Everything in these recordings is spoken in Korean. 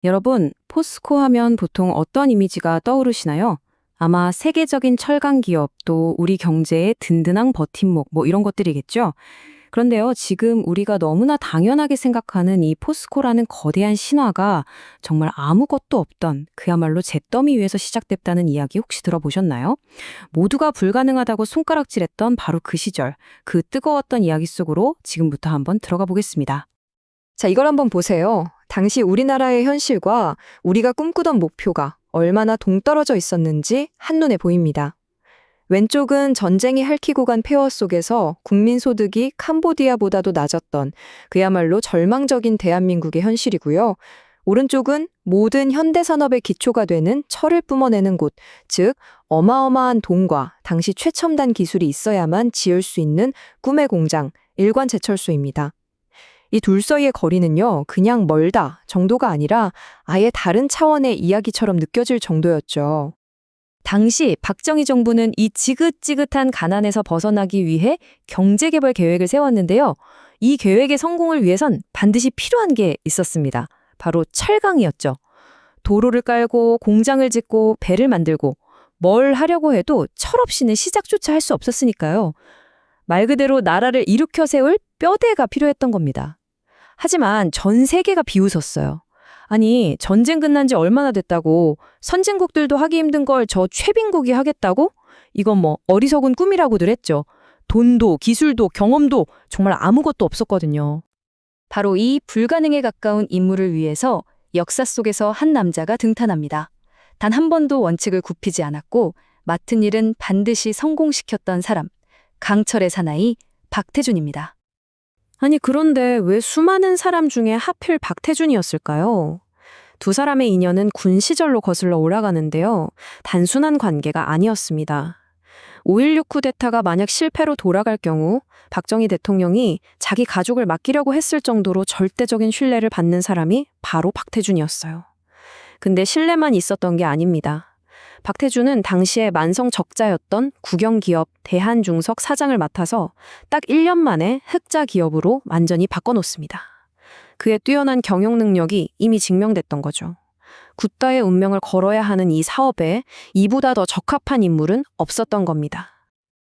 여러분, 포스코 하면 보통 어떤 이미지가 떠오르시나요? 아마 세계적인 철강 기업, 또 우리 경제의 든든한 버팀목, 이런 것들이겠죠? 그런데요, 지금 우리가 너무나 당연하게 생각하는 이 포스코라는 거대한 신화가 정말 아무것도 없던 그야말로 잿더미 위에서 시작됐다는 이야기 혹시 들어보셨나요? 모두가 불가능하다고 손가락질했던 바로 그 시절, 그 뜨거웠던 이야기 속으로 지금부터 한번 들어가 보겠습니다. 자, 이걸 한번 보세요. 당시 우리나라의 현실과 우리가 꿈꾸던 목표가 얼마나 동떨어져 있었는지 한눈에 보입니다. 왼쪽은 전쟁이 핥히고 간 폐허 속에서 국민 소득이 캄보디아보다도 낮았던 그야말로 절망적인 대한민국의 현실이고요. 오른쪽은 모든 현대산업의 기초가 되는 철을 뿜어내는 곳, 즉 어마어마한 돈과 당시 최첨단 기술이 있어야만 지을 수 있는 꿈의 공장, 일관제철소입니다. 이 둘 사이의 거리는요, 그냥 멀다 정도가 아니라 아예 다른 차원의 이야기처럼 느껴질 정도였죠. 당시 박정희 정부는 이 지긋지긋한 가난에서 벗어나기 위해 경제개발 계획을 세웠는데요. 이 계획의 성공을 위해선 반드시 필요한 게 있었습니다. 바로 철강이었죠. 도로를 깔고 공장을 짓고 배를 만들고 뭘 하려고 해도 철 없이는 시작조차 할 수 없었으니까요. 말 그대로 나라를 일으켜 세울 뼈대가 필요했던 겁니다. 하지만 전 세계가 비웃었어요. 아니, 전쟁 끝난 지 얼마나 됐다고 선진국들도 하기 힘든 걸 저 최빈국이 하겠다고? 이건 어리석은 꿈이라고들 했죠. 돈도 기술도 경험도 정말 아무것도 없었거든요. 바로 이 불가능에 가까운 임무를 위해서 역사 속에서 한 남자가 등탄합니다. 단 한 번도 원칙을 굽히지 않았고 맡은 일은 반드시 성공시켰던 사람, 강철의 사나이 박태준입니다. 아니, 그런데 왜 수많은 사람 중에 하필 박태준이었을까요? 두 사람의 인연은 군 시절로 거슬러 올라가는데요. 단순한 관계가 아니었습니다. 5.16 쿠데타가 만약 실패로 돌아갈 경우 박정희 대통령이 자기 가족을 맡기려고 했을 정도로 절대적인 신뢰를 받는 사람이 바로 박태준이었어요. 근데 신뢰만 있었던 게 아닙니다. 박태준은 당시에 만성 적자였던 국영기업 대한중석 사장을 맡아서 딱 1년 만에 흑자 기업으로 완전히 바꿔놓습니다. 그의 뛰어난 경영 능력이 이미 증명됐던 거죠. 굿다의 운명을 걸어야 하는 이 사업에 이보다 더 적합한 인물은 없었던 겁니다.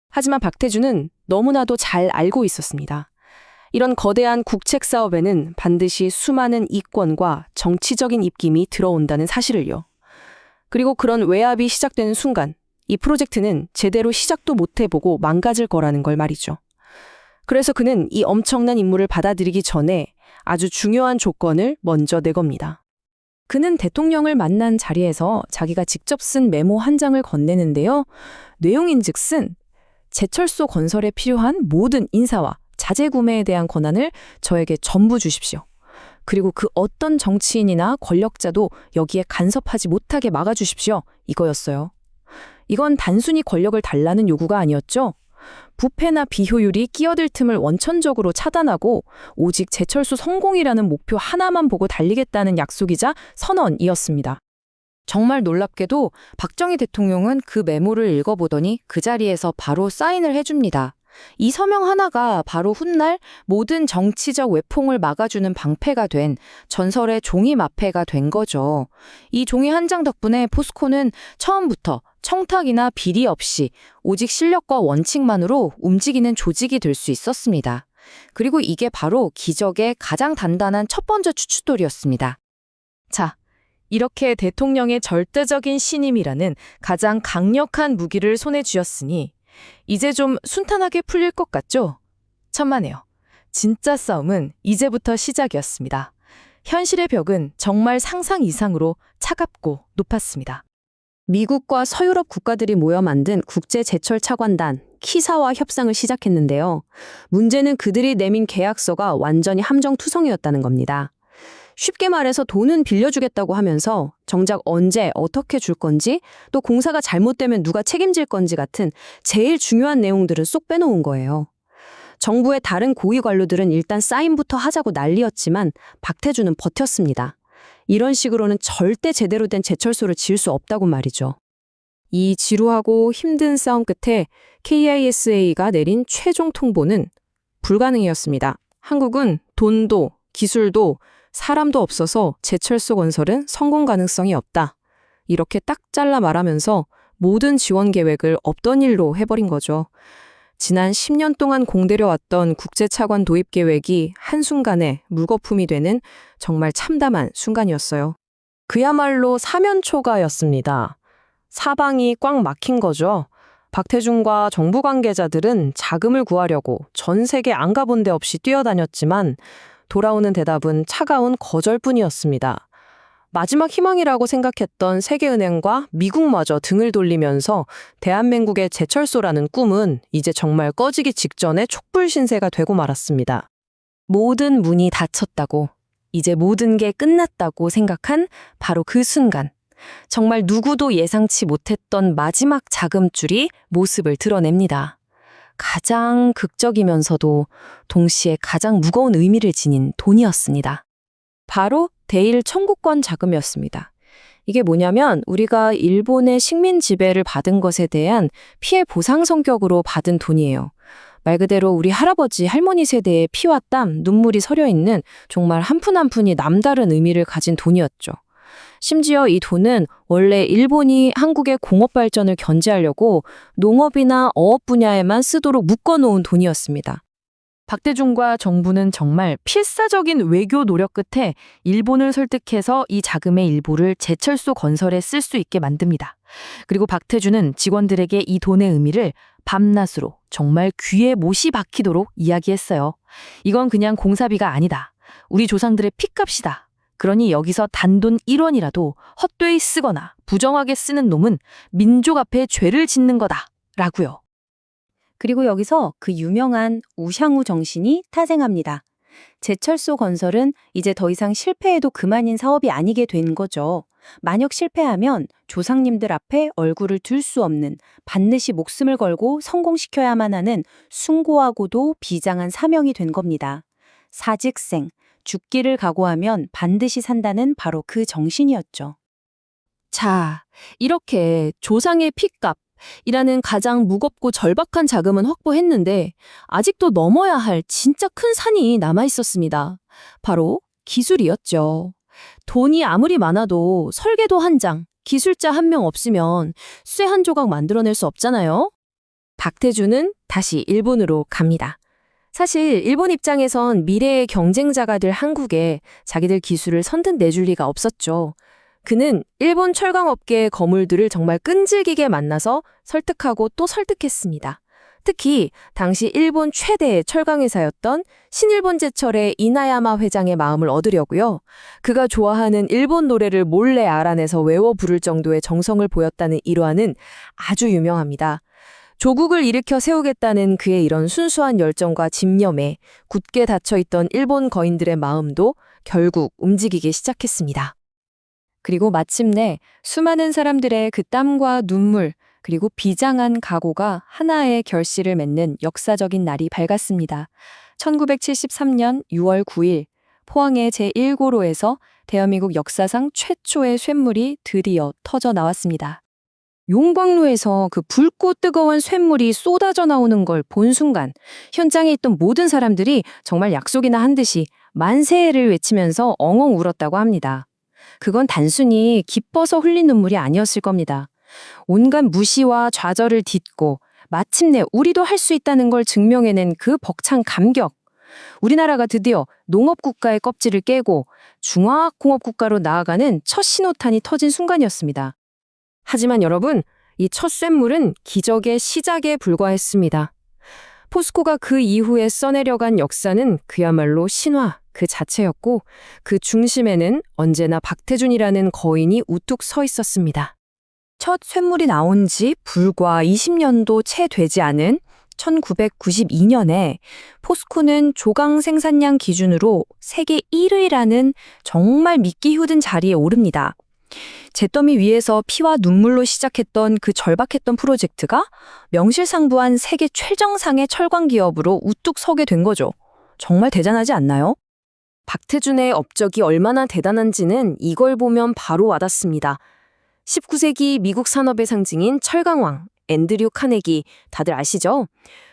하지만 박태준은 너무나도 잘 알고 있었습니다. 이런 거대한 국책 사업에는 반드시 수많은 이권과 정치적인 입김이 들어온다는 사실을요. 그리고 그런 외압이 시작되는 순간 이 프로젝트는 제대로 시작도 못 해보고 망가질 거라는 걸 말이죠. 그래서 그는 이 엄청난 임무를 받아들이기 전에 아주 중요한 조건을 먼저 내겁니다. 그는 대통령을 만난 자리에서 자기가 직접 쓴 메모 한 장을 건네는데요. 내용인즉슨 제철소 건설에 필요한 모든 인사와 자재 구매에 대한 권한을 저에게 전부 주십시오. 그리고 그 어떤 정치인이나 권력자도 여기에 간섭하지 못하게 막아주십시오. 이거였어요. 이건 단순히 권력을 달라는 요구가 아니었죠. 부패나 비효율이 끼어들 틈을 원천적으로 차단하고 오직 제철소 성공이라는 목표 하나만 보고 달리겠다는 약속이자 선언이었습니다. 정말 놀랍게도 박정희 대통령은 그 메모를 읽어보더니 그 자리에서 바로 사인을 해줍니다. 이 서명 하나가 바로 훗날 모든 정치적 외풍을 막아주는 방패가 된 전설의 종이 마패가 된 거죠. 이 종이 한 장 덕분에 포스코는 처음부터 청탁이나 비리 없이 오직 실력과 원칙만으로 움직이는 조직이 될 수 있었습니다. 그리고 이게 바로 기적의 가장 단단한 첫 번째 추춧돌이었습니다. 자, 이렇게 대통령의 절대적인 신임이라는 가장 강력한 무기를 손에 쥐었으니 이제 좀 순탄하게 풀릴 것 같죠? 천만에요. 진짜 싸움은 이제부터 시작이었습니다. 현실의 벽은 정말 상상 이상으로 차갑고 높았습니다. 미국과 서유럽 국가들이 모여 만든 국제제철차관단 키사와 협상을 시작했는데요. 문제는 그들이 내민 계약서가 완전히 함정투성이었다는 겁니다. 쉽게 말해서 돈은 빌려주겠다고 하면서 정작 언제 어떻게 줄 건지 또 공사가 잘못되면 누가 책임질 건지 같은 제일 중요한 내용들은 쏙 빼놓은 거예요. 정부의 다른 고위 관료들은 일단 사인부터 하자고 난리였지만 박태준은 버텼습니다. 이런 식으로는 절대 제대로 된 제철소를 지을 수 없다고 말이죠. 이 지루하고 힘든 싸움 끝에 KISA가 내린 최종 통보는 불가능이었습니다. 한국은 돈도 기술도 사람도 없어서 제철소 건설은 성공 가능성이 없다. 이렇게 딱 잘라 말하면서 모든 지원 계획을 없던 일로 해버린 거죠. 지난 10년 동안 공들여왔던 국제차관 도입 계획이 한순간에 물거품이 되는 정말 참담한 순간이었어요. 그야말로 사면초가였습니다. 사방이 꽉 막힌 거죠. 박태준과 정부 관계자들은 자금을 구하려고 전 세계 안 가본 데 없이 뛰어다녔지만 돌아오는 대답은 차가운 거절뿐이었습니다. 마지막 희망이라고 생각했던 세계은행과 미국마저 등을 돌리면서 대한민국의 제철소라는 꿈은 이제 정말 꺼지기 직전에 촛불 신세가 되고 말았습니다. 모든 문이 닫혔다고, 이제 모든 게 끝났다고 생각한 바로 그 순간, 정말 누구도 예상치 못했던 마지막 자금줄이 모습을 드러냅니다. 가장 극적이면서도 동시에 가장 무거운 의미를 지닌 돈이었습니다. 바로 대일 청구권 자금이었습니다. 이게 뭐냐면 우리가 일본의 식민 지배를 받은 것에 대한 피해 보상 성격으로 받은 돈이에요. 말 그대로 우리 할아버지, 할머니 세대의 피와 땀, 눈물이 서려 있는 정말 한 푼 한 푼이 남다른 의미를 가진 돈이었죠. 심지어 이 돈은 원래 일본이 한국의 공업 발전을 견제하려고 농업이나 어업 분야에만 쓰도록 묶어놓은 돈이었습니다. 박대중과 정부는 정말 필사적인 외교 노력 끝에 일본을 설득해서 이 자금의 일부를 제철소 건설에 쓸 수 있게 만듭니다. 그리고 박태준은 직원들에게 이 돈의 의미를 밤낮으로 정말 귀에 못이 박히도록 이야기했어요. 이건 그냥 공사비가 아니다. 우리 조상들의 피값이다. 그러니 여기서 단돈 1원이라도 헛되이 쓰거나 부정하게 쓰는 놈은 민족 앞에 죄를 짓는 거다. 라고요. 그리고 여기서 그 유명한 우샹우 정신이 타생합니다. 제철소 건설은 이제 더 이상 실패해도 그만인 사업이 아니게 된 거죠. 만약 실패하면 조상님들 앞에 얼굴을 들 수 없는, 반드시 목숨을 걸고 성공시켜야만 하는 숭고하고도 비장한 사명이 된 겁니다. 사직생, 죽기를 각오하면 반드시 산다는 바로 그 정신이었죠. 자, 이렇게 조상의 피값이라는 가장 무겁고 절박한 자금은 확보했는데 아직도 넘어야 할 진짜 큰 산이 남아 있었습니다. 바로 기술이었죠. 돈이 아무리 많아도 설계도 한 장, 기술자 한 명 없으면 쇠 한 조각 만들어낼 수 없잖아요. 박태준은 다시 일본으로 갑니다. 사실 일본 입장에선 미래의 경쟁자가 될 한국에 자기들 기술을 선뜻 내줄 리가 없었죠. 그는 일본 철강업계의 거물들을 정말 끈질기게 만나서 설득하고 또 설득했습니다. 특히 당시 일본 최대의 철강회사였던 신일본제철의 이나야마 회장의 마음을 얻으려고요. 그가 좋아하는 일본 노래를 몰래 알아내서 외워 부를 정도의 정성을 보였다는 일화는 아주 유명합니다. 조국을 일으켜 세우겠다는 그의 이런 순수한 열정과 집념에 굳게 닫혀있던 일본 거인들의 마음도 결국 움직이기 시작했습니다. 그리고 마침내 수많은 사람들의 그 땀과 눈물, 그리고 비장한 각오가 하나의 결실을 맺는 역사적인 날이 밝았습니다. 1973년 6월 9일 포항의 제1고로에서 대한민국 역사상 최초의 쇳물이 드디어 터져 나왔습니다. 용광로에서 그 붉고 뜨거운 쇳물이 쏟아져 나오는 걸 본 순간 현장에 있던 모든 사람들이 정말 약속이나 한 듯이 만세를 외치면서 엉엉 울었다고 합니다. 그건 단순히 기뻐서 흘린 눈물이 아니었을 겁니다. 온갖 무시와 좌절을 딛고 마침내 우리도 할 수 있다는 걸 증명해낸 그 벅찬 감격. 우리나라가 드디어 농업국가의 껍질을 깨고 중화공업국가로 나아가는 첫 신호탄이 터진 순간이었습니다. 하지만 여러분, 이 첫 쇳물은 기적의 시작에 불과했습니다. 포스코가 그 이후에 써내려간 역사는 그야말로 신화 그 자체였고 그 중심에는 언제나 박태준이라는 거인이 우뚝 서 있었습니다. 첫 쇳물이 나온 지 불과 20년도 채 되지 않은 1992년에 포스코는 조강 생산량 기준으로 세계 1위라는 정말 믿기 힘든 자리에 오릅니다. 잿더미 위에서 피와 눈물로 시작했던 그 절박했던 프로젝트가 명실상부한 세계 최정상의 철강 기업으로 우뚝 서게 된 거죠. 정말 대단하지 않나요? 박태준의 업적이 얼마나 대단한지는 이걸 보면 바로 와닿습니다. 19세기 미국 산업의 상징인 철강왕 앤드류 카네기 다들 아시죠?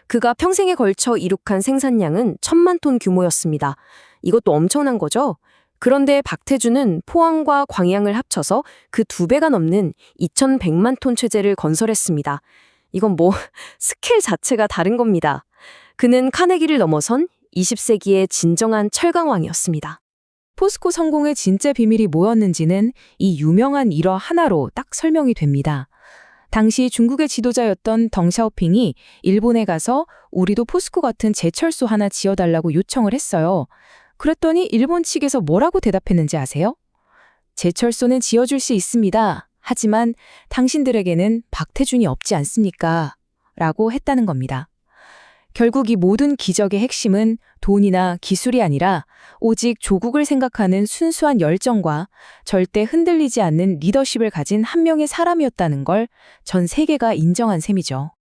그가 평생에 걸쳐 이룩한 생산량은 1,000만 톤 규모였습니다. 이것도 엄청난 거죠? 그런데 박태주는 포항과 광양을 합쳐서 그 2배가 넘는 2,100만 톤 체제를 건설했습니다. 이건 스케일 자체가 다른 겁니다. 그는 카네기를 넘어선 20세기의 진정한 철강왕이었습니다. 포스코 성공의 진짜 비밀이 뭐였는지는 이 유명한 일화 하나로 딱 설명이 됩니다. 당시 중국의 지도자였던 덩샤오핑이 일본에 가서 우리도 포스코 같은 제철소 하나 지어달라고 요청을 했어요. 그랬더니 일본 측에서 뭐라고 대답했는지 아세요? 제철소는 지어줄 수 있습니다. 하지만 당신들에게는 박태준이 없지 않습니까? 라고 했다는 겁니다. 결국 이 모든 기적의 핵심은 돈이나 기술이 아니라 오직 조국을 생각하는 순수한 열정과 절대 흔들리지 않는 리더십을 가진 한 명의 사람이었다는 걸 전 세계가 인정한 셈이죠.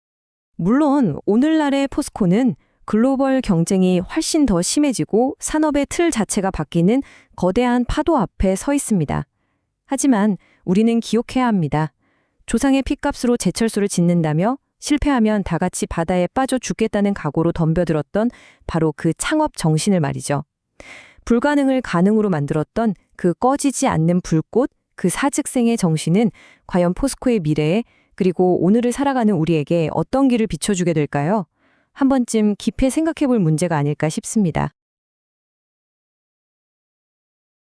물론 오늘날의 포스코는 글로벌 경쟁이 훨씬 더 심해지고 산업의 틀 자체가 바뀌는 거대한 파도 앞에 서 있습니다. 하지만 우리는 기억해야 합니다. 조상의 피값으로 제철소를 짓는다며 실패하면 다 같이 바다에 빠져 죽겠다는 각오로 덤벼들었던 바로 그 창업 정신을 말이죠. 불가능을 가능으로 만들었던 그 꺼지지 않는 불꽃, 그 사직생의 정신은 과연 포스코의 미래에 그리고 오늘을 살아가는 우리에게 어떤 길을 비춰주게 될까요? 한 번쯤 깊이 생각해 볼 문제가 아닐까 싶습니다.